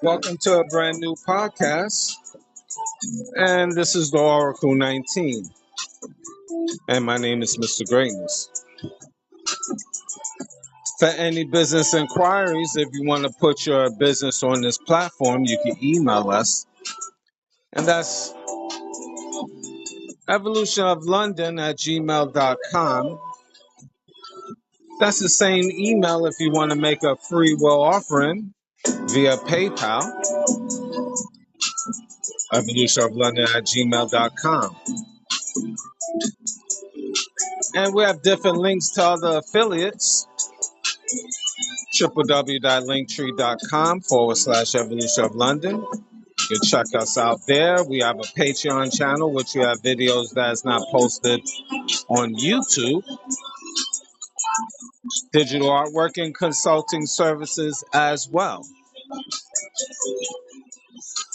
Welcome to a brand new podcast, and this is the Oracle 19, and my name is Mr. Greatness. For any business inquiries, if you want to put your business on this platform, you can email us, and that's evolutionoflondon@gmail.com. That's the same email if you want to make a free will offering via PayPal, evolutionoflondon@gmail.com. And we have different links to other affiliates, www.linktree.com/Evolution of London. You can check us out there. We have a Patreon channel, which we have videos that's not posted on YouTube. Digital artwork and consulting services as well.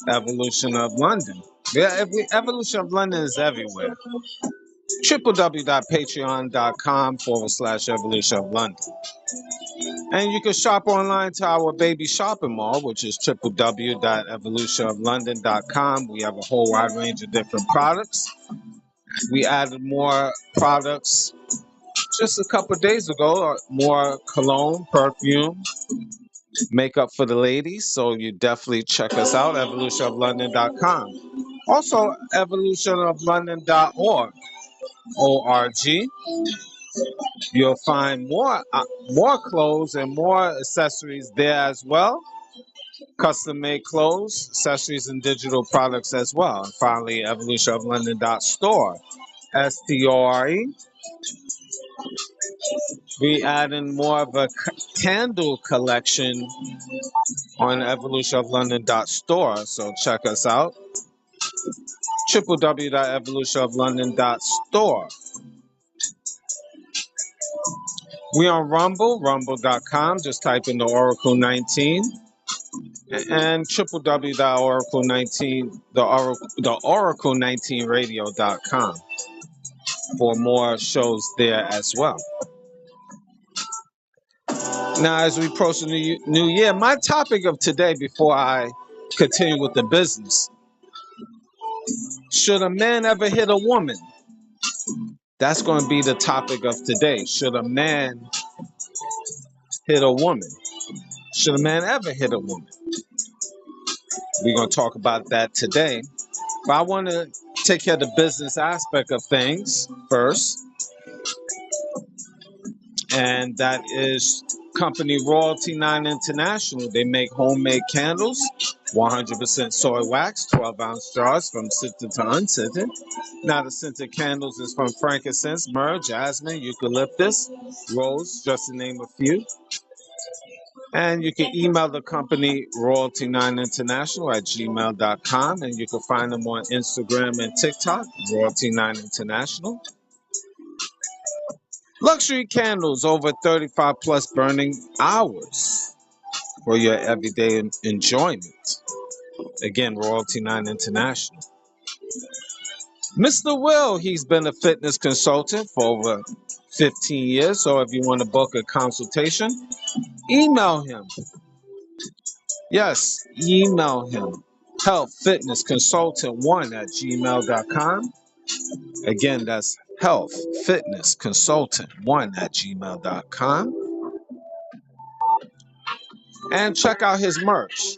Evolution of London. Yeah, Evolution of London is everywhere. www.patreon.com/Evolution of London. And you can shop online to our baby shopping mall, which is www.evolutionoflondon.com. We have a whole wide range of different products. We added more products just a couple of days ago, more cologne, perfume, makeup for the ladies. So you definitely check us out, evolutionoflondon.com. Also, evolutionoflondon.org. O-R-G. You'll find more clothes and more accessories there as well. Custom-made clothes, accessories, and digital products as well. And finally, evolutionoflondon.store. S-T-O-R-E. We add in more of a candle collection on evolutionoflondon.store. So check us out. www.evolutionoflondon.store. We on Rumble, rumble.com. Just type in the Oracle 19. And www.oracle19, the Oracle19radio.com for more shows there as well. Now, as we approach the new year, my topic of today, before I continue with the business, should a man ever hit a woman? That's going to be the topic of today. Should a man hit a woman? Should a man ever hit a woman? We're going to talk about that today. But I want to take care of the business aspect of things first. And that is company Royalty 9 International. They make homemade candles, 100% soy wax, 12-ounce jars from scented to unscented. Now, the scented candles is from frankincense, myrrh, jasmine, eucalyptus, rose, just to name a few. And you can email the company royalty9international@gmail.com, and you can find them on Instagram and TikTok, Royalty9International. Luxury candles, over 35 plus burning hours for your everyday enjoyment. Again, Royalty 9 International. Mr. Will, he's been a fitness consultant for over 15 years. So if you want to book a consultation, email him. Yes, email him. healthfitnessconsultant1@gmail.com. Again, that's healthfitnessconsultant1@gmail.com. And check out his merch.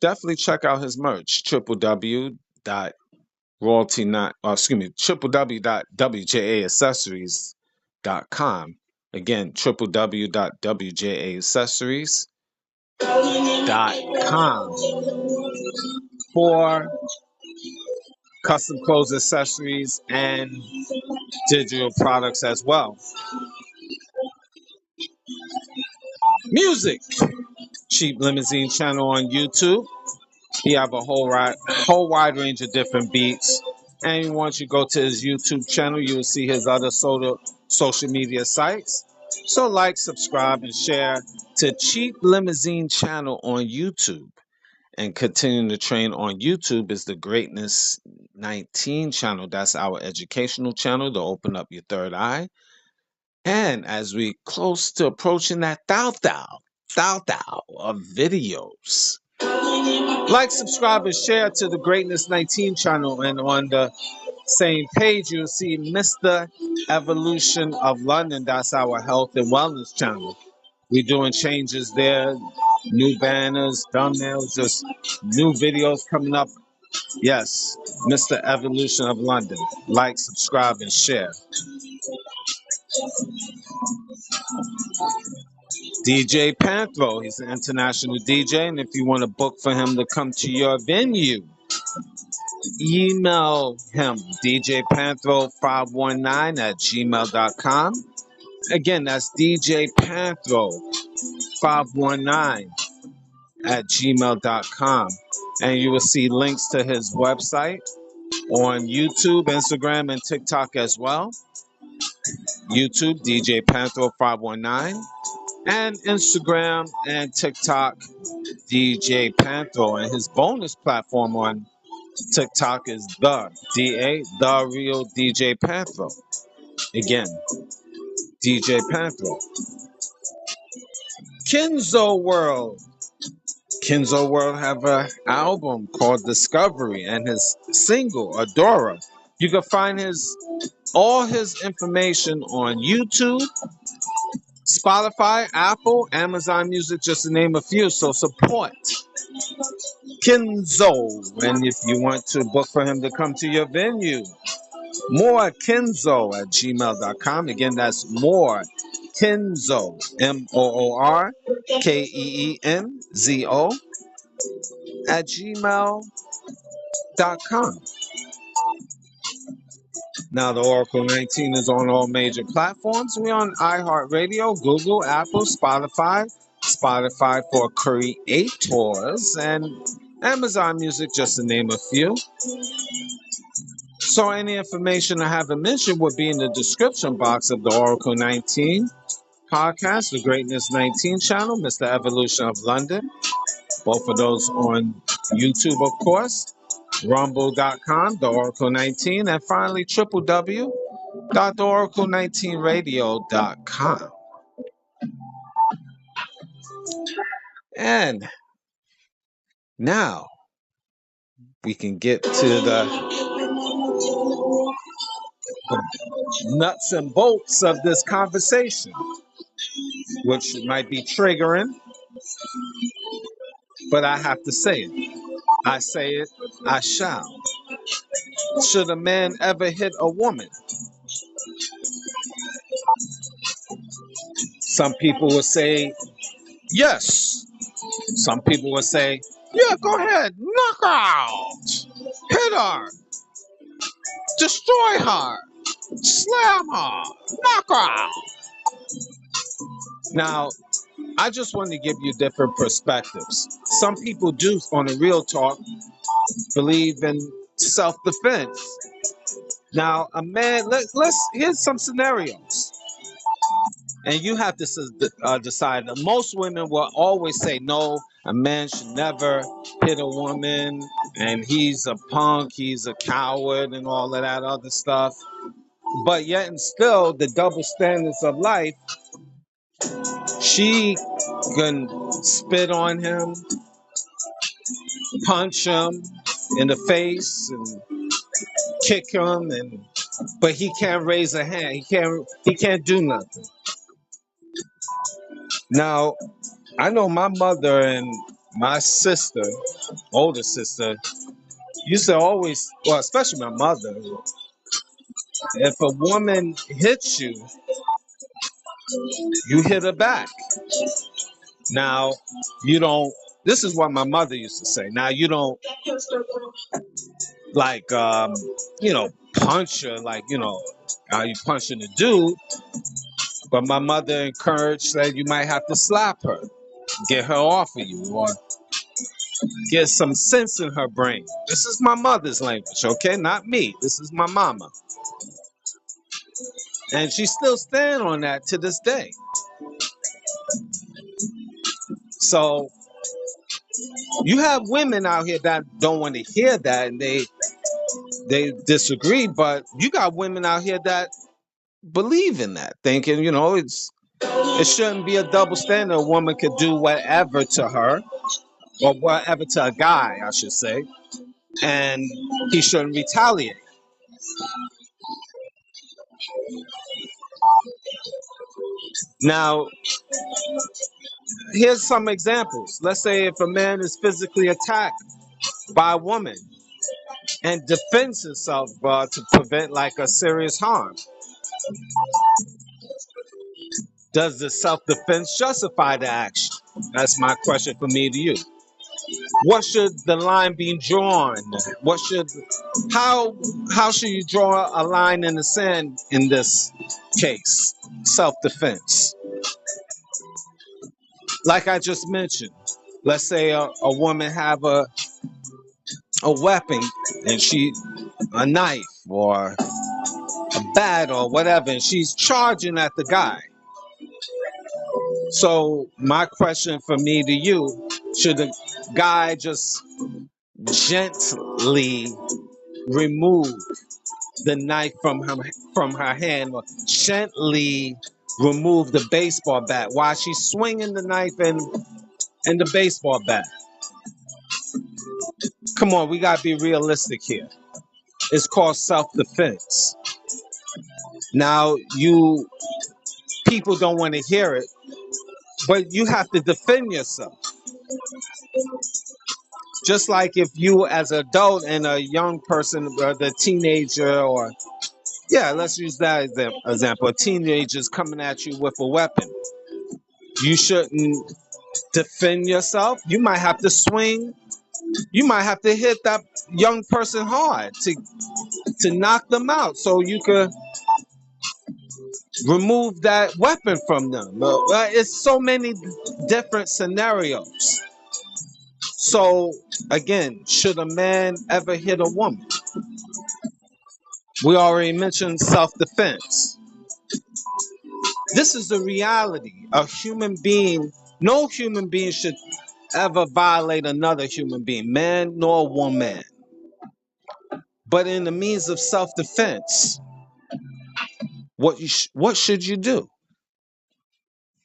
Definitely check out his merch. www.wjaccessories.com. Again, www.wjaccessories.com for custom clothes, accessories, and digital products as well. Music. Cheap Limousine channel on YouTube. He have a whole wide range of different beats. And once you go to his YouTube channel, you will see his other social media sites. So like, subscribe, and share to Cheap Limousine channel on YouTube. And continuing to train on YouTube is the Greatness 19 channel. That's our educational channel to open up your third eye. And as we close to approaching that thou of videos, like, subscribe, and share to the Greatness 19 channel. And on the same page, you'll see Mr. Evolution of London. That's our health and wellness channel. We're doing changes there, new banners, thumbnails, just new videos coming up. Yes, Mr. Evolution of London. Like, subscribe, and share. DJ Panthro, he's an international DJ, and if you want to book for him to come to your venue, email him, djpanthro519 at gmail.com. Again, that's djpanthro519 at gmail.com. And you will see links to his website on YouTube, Instagram, and TikTok as well. YouTube, DJ Panthro519, and Instagram and TikTok, DJ Panthro. And his bonus platform on TikTok is the real DJ Panthro. Again, DJ Panthro. Kenzo World. Kenzo World have an album called Discovery, and his single Adora. You can find all his information on YouTube, Spotify, Apple, Amazon Music, just to name a few. So support Kenzo. And if you want to book for him to come to your venue, more Kenzo at gmail.com. Again, that's more Kenzo, MOORKEENZO at gmail.com. Now, the Oracle 19 is on all major platforms. We're on iHeartRadio, Google, Apple, Spotify for creators, and Amazon Music, just to name a few. So any information I haven't mentioned would be in the description box of the Oracle 19 podcast, the Greatness 19 channel, Mr. Evolution of London. Both of those on YouTube, of course. Rumble.com, the Oracle 19, and finally www.theoracle19radio.com. And now we can get to the nuts and bolts of this conversation, which might be triggering, but I have to say it. I say it, I shall. Should a man ever hit a woman? Some people will say yes. Some people will say, yeah, go ahead, knock her out, hit her, destroy her, slam her, knock her out. Now, I just want to give you different perspectives. Some people do, on the real talk, believe in self-defense. Now, a man, here's some scenarios. And you have to decide. Most women will always say, no, a man should never hit a woman, and he's a punk, he's a coward, and all of that other stuff. But yet and still, the double standards of life, she can spit on him, punch him in the face, and kick him, but he can't raise a hand. He can't do nothing. Now, I know my mother and my sister, older sister, used to always, well, especially my mother, if a woman hits you, you hit her back. Now, you don't, this is what my mother used to say. Now, you don't like punch her, like how you punching a dude. But my mother encouraged that you might have to slap her, get her off of you, or get some sense in her brain. This is my mother's language, okay? Not me. This is my mama. And she still stand on that to this day. So you have women out here that don't want to hear that, and they disagree, but you got women out here that believe in that, thinking, it shouldn't be a double standard. A woman could do whatever to her, or whatever to a guy, I should say, and he shouldn't retaliate. Now, here's some examples. Let's say if a man is physically attacked by a woman and defends himself to prevent like a serious harm, does the self-defense justify the action? That's my question for me to you. What should the line be drawn? How should you draw a line in the sand in this case? Self-defense. Like I just mentioned, let's say a woman have a weapon, and a knife or a bat or whatever, and she's charging at the guy. So my question for me to you, should the guy just gently remove the knife from her hand, or gently remove the baseball bat while she's swinging the knife and the baseball bat? Come on, we gotta be realistic here. It's called self-defense. Now, you people don't want to hear it, but you have to defend yourself. Just like if you as an adult and a young person, or the teenager, or yeah, let's use that example. A teenager's coming at you with a weapon. You shouldn't defend yourself. You might have to swing. You might have to hit that young person hard to knock them out, so you could remove that weapon from them. It's so many different scenarios. So again, should a man ever hit a woman? We already mentioned self-defense. This is the reality. No human being should ever violate another human being, man nor woman. But in the means of self-defense, what should you do?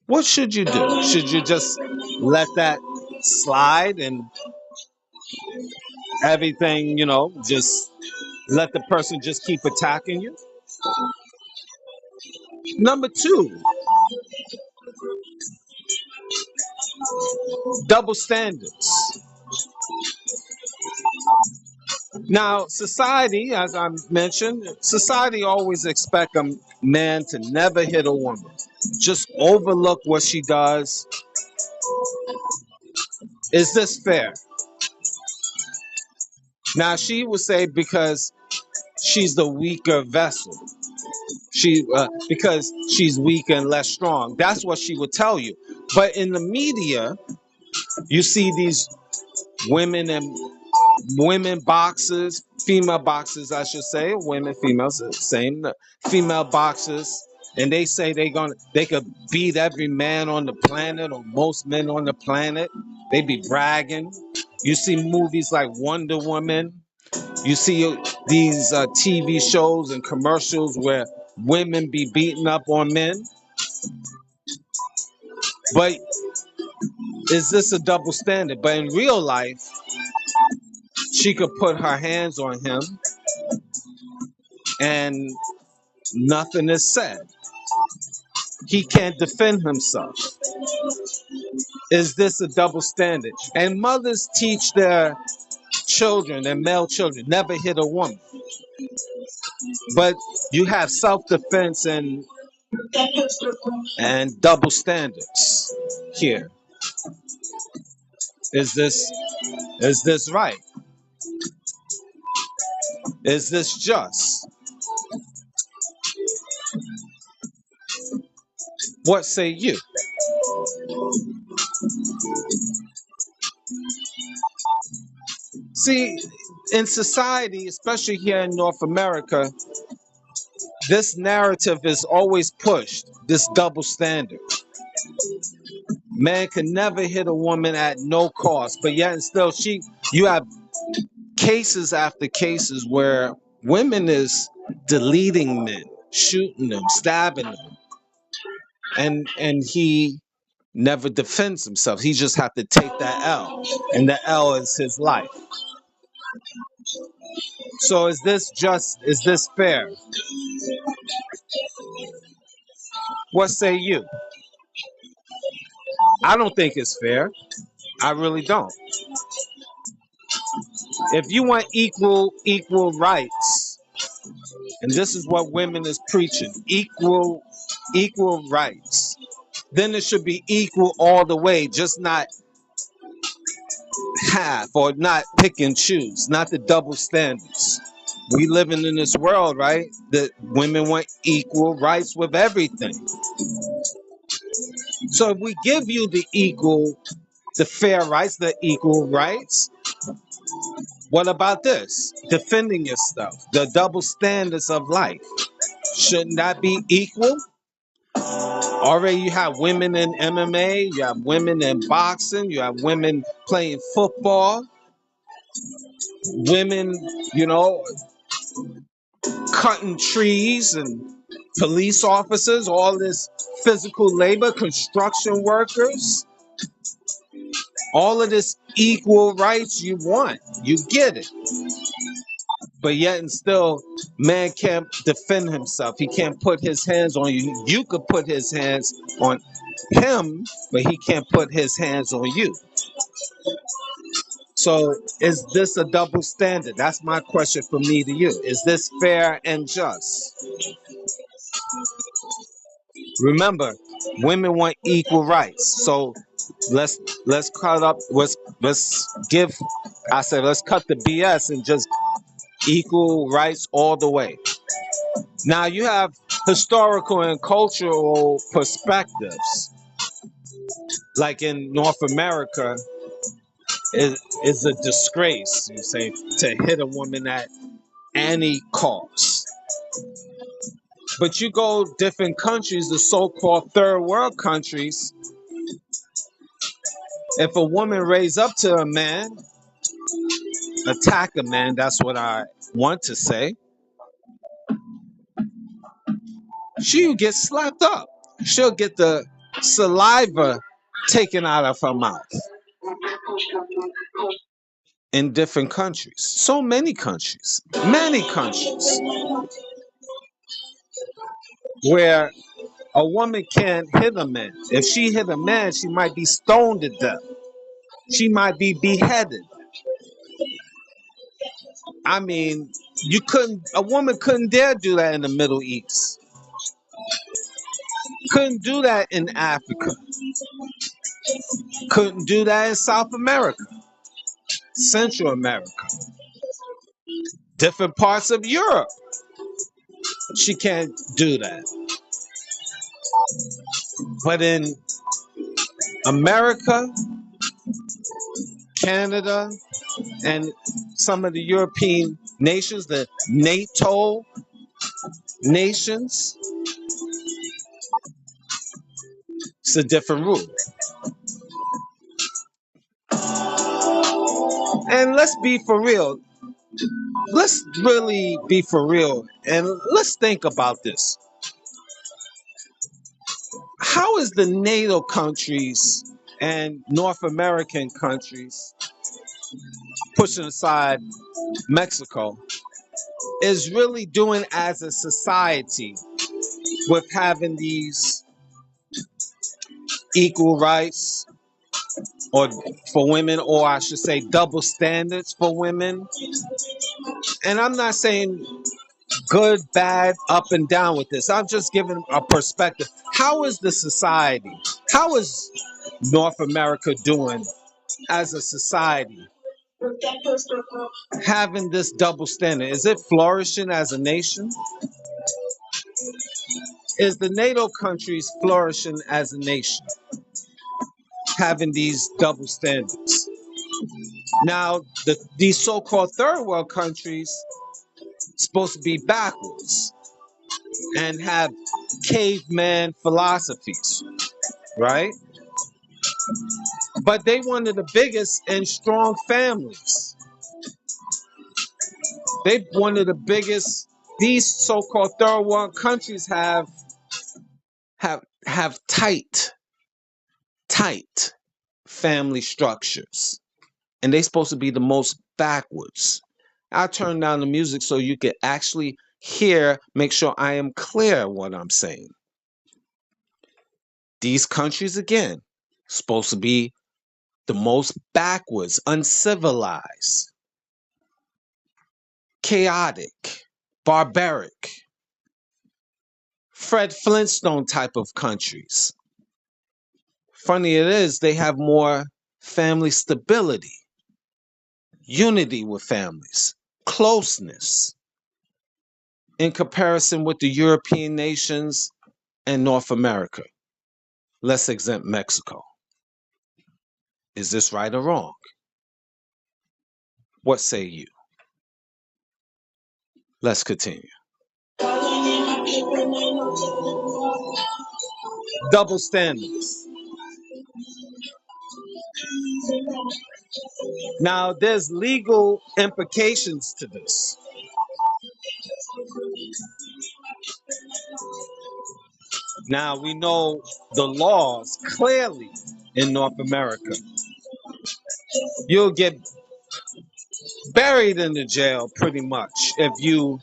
What should you do? Should you just let that slide and everything, just let the person just keep attacking you? Number two, double standards. Now, society, as I mentioned, society always expect a man to never hit a woman. Just overlook what she does. Is this fair? Now, she would say because she's the weaker vessel. Because she's weak and less strong. That's what she would tell you. But in the media, you see these women and women boxers, female boxers, I should say, women, females, same, female boxers, and they say they could beat every man on the planet or most men on the planet. They be bragging. You see movies like Wonder Woman. You see these TV shows and commercials where women be beating up on men. But is this a double standard? But in real life, she could put her hands on him and nothing is said. He can't defend himself. Is this a double standard? And mothers teach their children, their male children, never hit a woman. But you have self-defense and double standards here. Is this right? Is this just? What say you? See, in society, especially here in North America, this narrative is always pushed, this double standard. Man can never hit a woman at no cost, but yet and still you have cases after cases where women is deleting men, shooting them, stabbing them, and he never defends himself. He just have to take that L, and the L is his life. So is this just? Is this fair? What say you? I don't think it's fair. I really don't. If you want equal rights, and this is what women is preaching, equal rights, then it should be equal all the way, just not half or not pick and choose, not the double standards. We living in this world, right? That women want equal rights with everything. So if we give you the fair rights, the equal rights, what about this? Defending yourself, the double standards of life. Shouldn't that be equal? Already you have women in MMA, you have women in boxing, you have women playing football, women, you know, cutting trees, and police officers, all this physical labor, construction workers, all of this equal rights you want. You get it. But yet and still, man can't defend himself. He can't put his hands on you. You could put his hands on him, but he can't put his hands on you. So is this a double standard? That's my question from me to you. Is this fair and just? Remember, women want equal rights. So let's cut up. Let's give. I said let's cut the BS and just equal rights all the way. Now you have historical and cultural perspectives. Like in North America, it is a disgrace, you say, to hit a woman at any cost. But you go different countries, the so-called third world countries, if a woman raise up to a man, attack a man, that's what I want to say, she'll get slapped up. She'll get the saliva taken out of her mouth. In different countries, so many countries, where a woman can't hit a man. If she hit a man, she might be stoned to death. She might be beheaded. I mean, a woman couldn't dare do that in the Middle East. Couldn't do that in Africa. Couldn't do that in South America, Central America, different parts of Europe. She can't do that. But in America, Canada, and some of the European nations, the NATO nations, it's a different rule. And let's be for real. Let's really be for real. And let's think about this. How is the NATO countries and North American countries, pushing aside Mexico, is really doing as a society with having these equal rights or for women, or I should say double standards for women? And I'm not saying good, bad, up and down with this. I'm just giving a perspective. How is the society? How is North America doing as a society having this double standard? Is it flourishing as a nation? Is the NATO countries flourishing as a nation, having these double standards? Now, these so-called third world countries supposed to be backwards and have caveman philosophies, right? But they one of the biggest and strong families. They one of the biggest. These so-called third world countries have tight family structures, and they supposed to be the most backwards. I'll turn down the music so you can actually hear, make sure I am clear what I'm saying. These countries, again, supposed to be the most backwards, uncivilized, chaotic, barbaric, Fred Flintstone type of countries. Funny it is, they have more family stability, unity with families, closeness in comparison with the European nations and North America. Let's exempt Mexico. Is this right or wrong? What say you? Let's continue. Double standards. Now, there's legal implications to this. Now, we know the laws clearly in North America. You'll get buried in the jail pretty much if you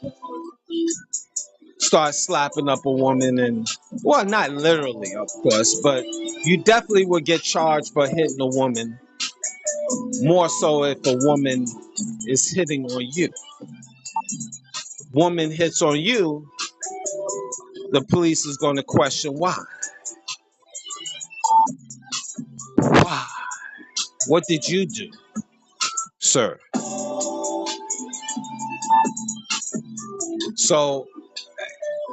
start slapping up a woman, and, well, not literally, of course, but you definitely would get charged for hitting a woman, more so if a woman is hitting on you. Woman hits on you, the police is going to question why. Why? What did you do, sir? So,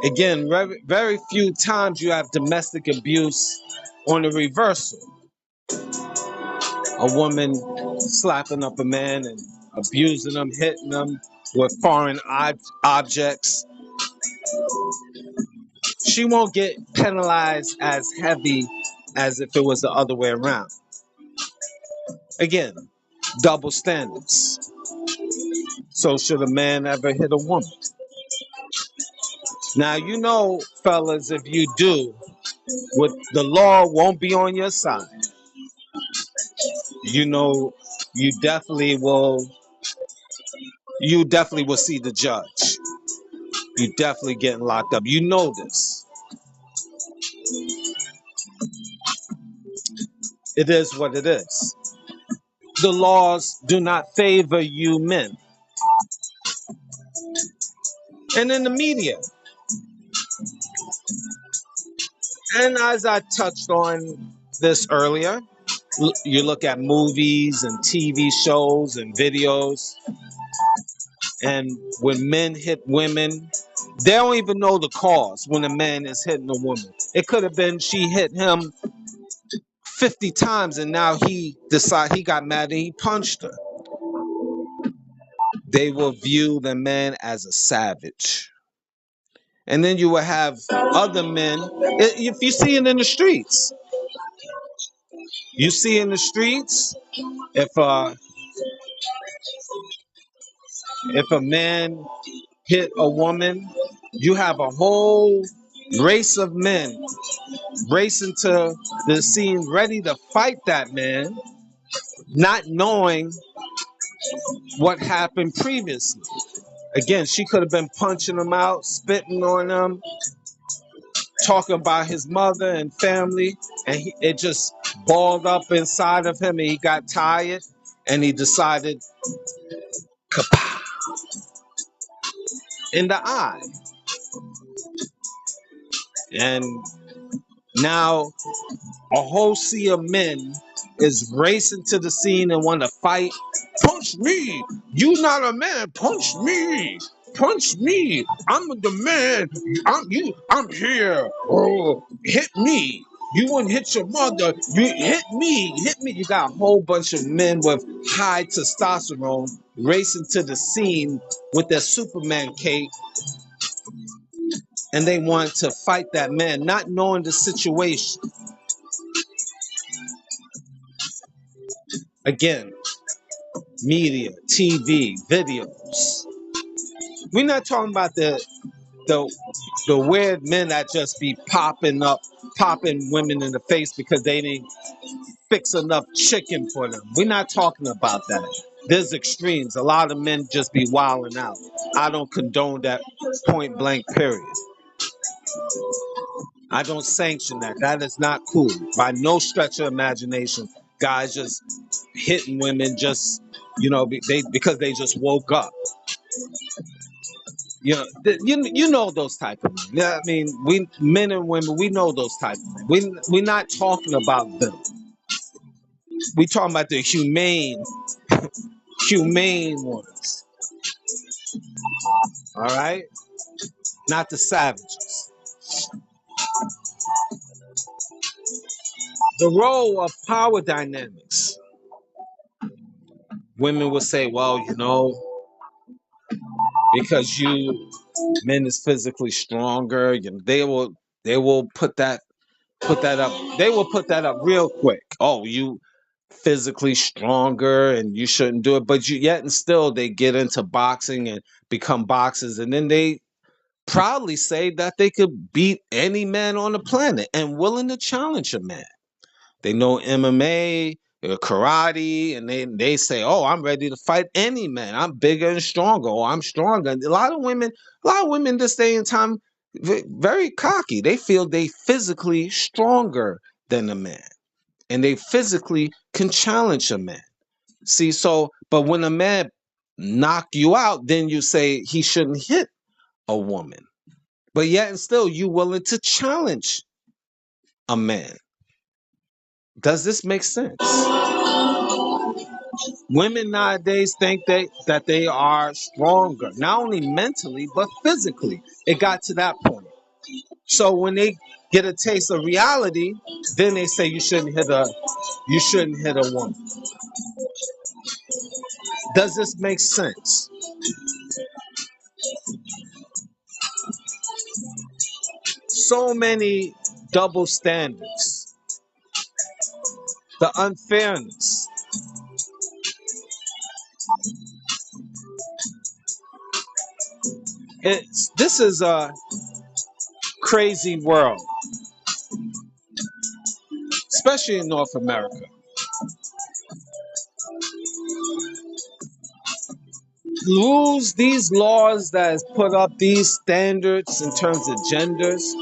again, very few times you have domestic abuse on the reversal. A woman slapping up a man and abusing them, hitting them with foreign objects. She won't get penalized as heavy as if it was the other way around. Again, double standards. So should a man ever hit a woman? Now, you know, fellas, if you do, with the law won't be on your side. You know, you definitely will see the judge. You definitely getting locked up. You know this. It is what it is. The laws do not favor you men. And in the media, and as I touched on this earlier, you look at movies and TV shows and videos, and when men hit women, they don't even know the cause when a man is hitting a woman. It could have been she hit him 50 times and now he got mad and he punched her. They will view the man as a savage. And then you will have other men, if you see it in the streets, you see in the streets, if a man hit a woman, you have a whole race of men racing to the scene ready to fight that man, not knowing what happened previously. Again, she could have been punching him out, spitting on him, talking about his mother and family, and it just balled up inside of him, and he got tired, and he decided, kapow, in the eye. And now a whole sea of men is racing to the scene and want to fight Punch me. You not a man. Punch me. Punch me. I'm the man. I'm here. Oh, hit me. You wouldn't hit your mother. You hit me. Hit me. You got a whole bunch of men with high testosterone racing to the scene with their Superman cape, and they want to fight that man, not knowing the situation. Again, media, TV, videos. We're not talking about the the weird men that just be popping women in the face because they didn't fix enough chicken for them. We're not talking about that. There's extremes. A lot of men just be wilding out. I don't condone that, point blank, period. I don't sanction that. That is not cool. By no stretch of imagination, guys just hitting women just, because they just woke up. You know those type of men. Yeah, I mean, we men and women, we know those type of men. We're not talking about them. We talking about the humane ones. All right, not the savages. The role of power dynamics. Women will say, well, because you men is physically stronger, they will put that up. They will put that up real quick. Oh, you physically stronger and you shouldn't do it. But yet and still they get into boxing and become boxers, and then they proudly say that they could beat any man on the planet and willing to challenge a man. They know MMA, karate, and they say, "Oh, I'm ready to fight any man. I'm bigger and stronger. Oh, I'm stronger." A lot of women this day and time, very cocky. They feel they physically stronger than a man, and they physically can challenge a man. See, but when a man knock you out, then you say he shouldn't hit a woman. But yet and still, you willing to challenge a man. Does this make sense? Women nowadays think that they are stronger, not only mentally but physically. It got to that point. So when they get a taste of reality, then they say you shouldn't hit a woman. Does this make sense? So many double standards, the unfairness. This is a crazy world, especially in North America. These laws that has put up these standards in terms of genders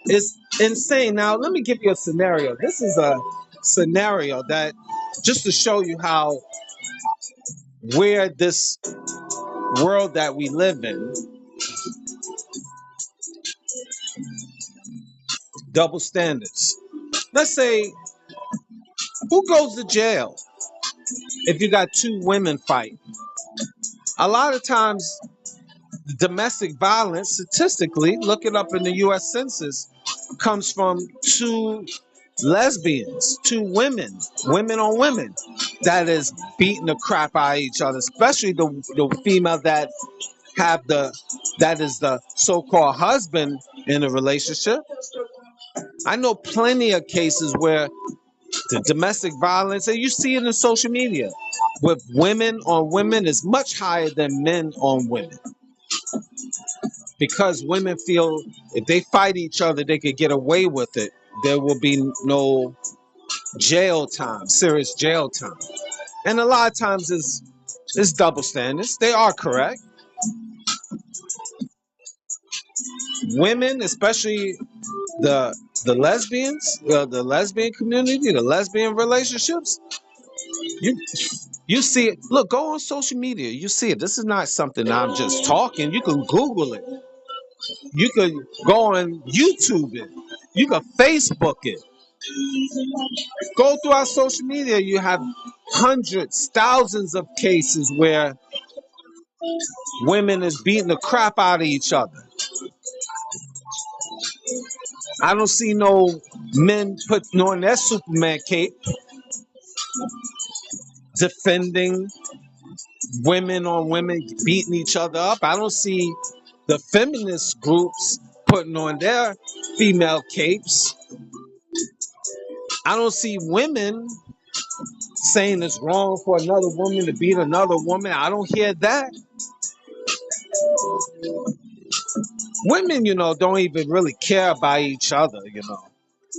is insane. Now, let me give you a scenario. This is a scenario that just to show you how where this world that we live in, double standards. Let's say, who goes to jail if you got two women fighting? A lot of times, domestic violence, statistically, look it up in the U.S. Census, comes from two lesbians, two women on women, that is beating the crap out of each other, especially the female that is the so-called husband in a relationship. I know plenty of cases where the domestic violence, and you see it in social media, with women on women is much higher than men on women. Because women feel if they fight each other, they could get away with it. There will be no jail time, serious jail time. And a lot of times it's double standards. They are correct. Women, especially the lesbians, the lesbian community, the lesbian relationships, you you see it. Look, go on social media. You see it. This is not something I'm just talking. You can Google it. You could go on YouTube it. You could Facebook it. Go through our social media. You have hundreds, thousands of cases where women is beating the crap out of each other. I don't see no men putting on their Superman cape defending women on women beating each other up. I don't see the feminist groups putting on their female capes. I don't see women saying it's wrong for another woman to beat another woman. I don't hear that. Women, don't even really care about each other.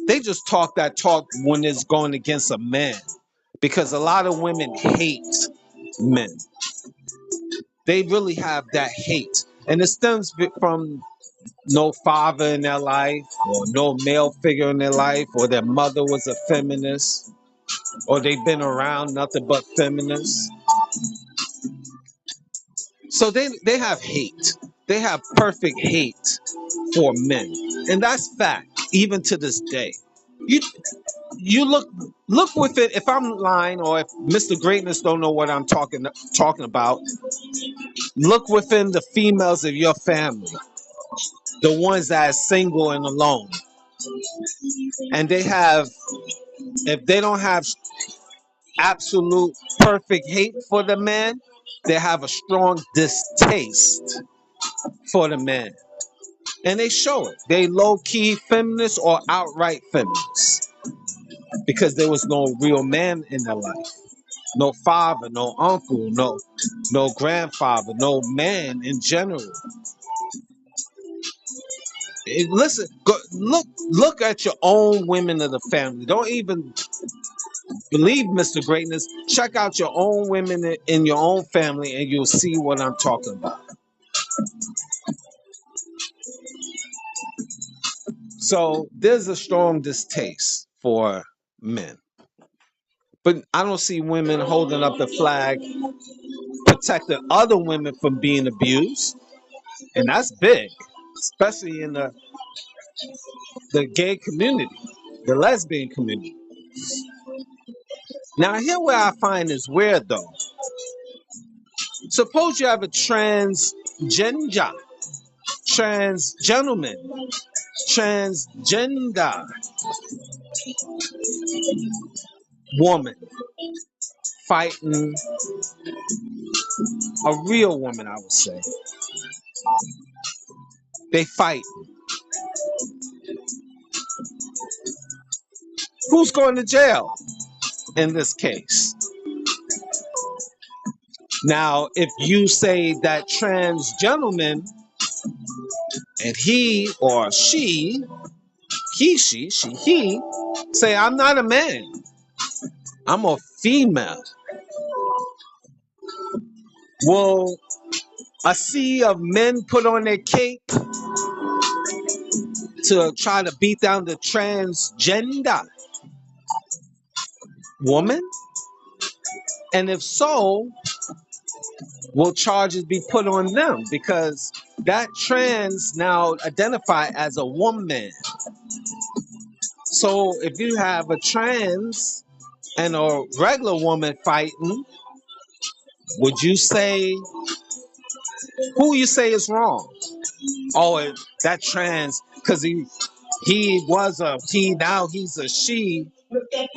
They just talk that talk when it's going against a man because a lot of women hate men. They really have that hate. And it stems from no father in their life or no male figure in their life or their mother was a feminist or they've been around nothing but feminists. So they have hate. They have perfect hate for men. And that's fact, even to this day. You you look with it. If I'm lying or if Mr. Greatness don't know what I'm talking about, look within the females of your family, the ones that are single and alone. And they have, if they don't have absolute perfect hate for the man, they have a strong distaste for the man. And they show it. They low-key feminists or outright feminists because there was no real man in their life. No father, no uncle, no grandfather, no man in general. Listen, look at your own women of the family. Don't even believe Mr. Greatness. Check out your own women in your own family and you'll see what I'm talking about. So there's a strong distaste for men. But I don't see women holding up the flag, protecting other women from being abused. And that's big, especially in the gay community, the lesbian community. Now, here where I find is weird though. Suppose you have a transgender, trans gentleman, transgender woman fighting a real woman, I would say. They fight. Who's going to jail in this case? Now, if you say that trans gentleman and he or he, say, I'm not a man, I'm a female. Will a sea of men put on their cape to try to beat down the transgender woman? And if so, will charges be put on them? Because that trans now identify as a woman. So if you have a trans and a regular woman fighting, would you say, who you say is wrong? Oh, that trans, because he was a he, now he's a she,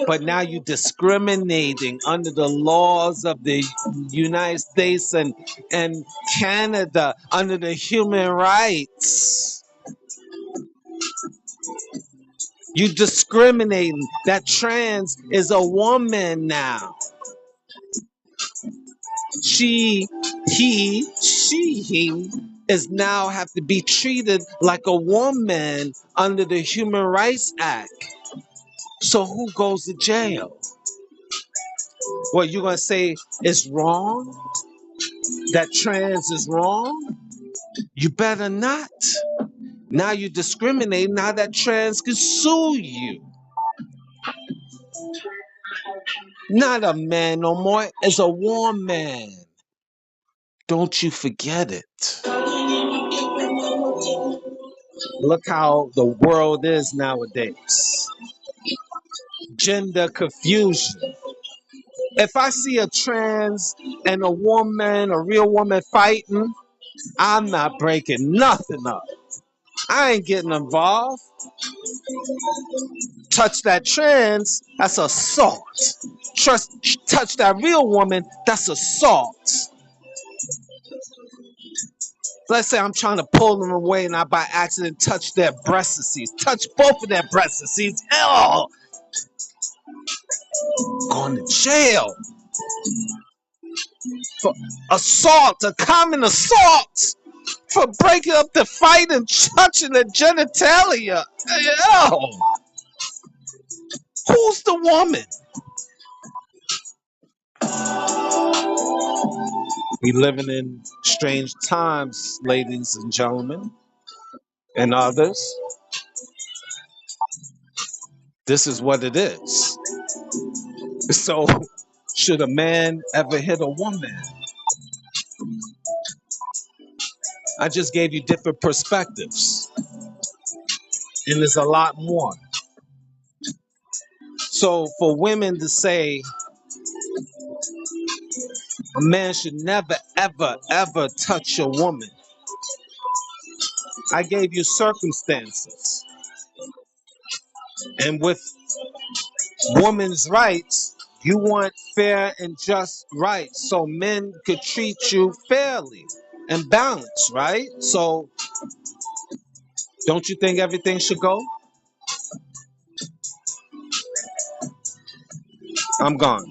but now you discriminating under the laws of the United States and Canada under the human rights. You discriminating. That trans is a woman now. She, he is now have to be treated like a woman under the Human Rights Act. So who goes to jail? What, you gonna say it's wrong? That trans is wrong? You better not. Now you discriminate. Now that trans can sue you. Not a man no more. It's a woman. Don't you forget it. Look how the world is nowadays. gender confusion. If I see a trans and a woman, a real woman fighting, I'm not breaking nothing up. I ain't getting involved. Touch that trans, that's assault. Touch that real woman, that's assault. Let's say I'm trying to pull them away and I by accident touch their breastises. Touch both of their breastises. Hell, going to jail for assault, a common assault, for breaking up the fight and touching the genitalia. Hell, who's the woman? We living in strange times, ladies and gentlemen, and others. This is what it is. So, should a man ever hit a woman? I just gave you different perspectives, and there's a lot more. So, for women to say a man should never, ever, ever touch a woman, I gave you circumstances. And with women's rights, you want fair and just rights so men could treat you fairly and balanced, right? So, don't you think everything should go? I'm gone.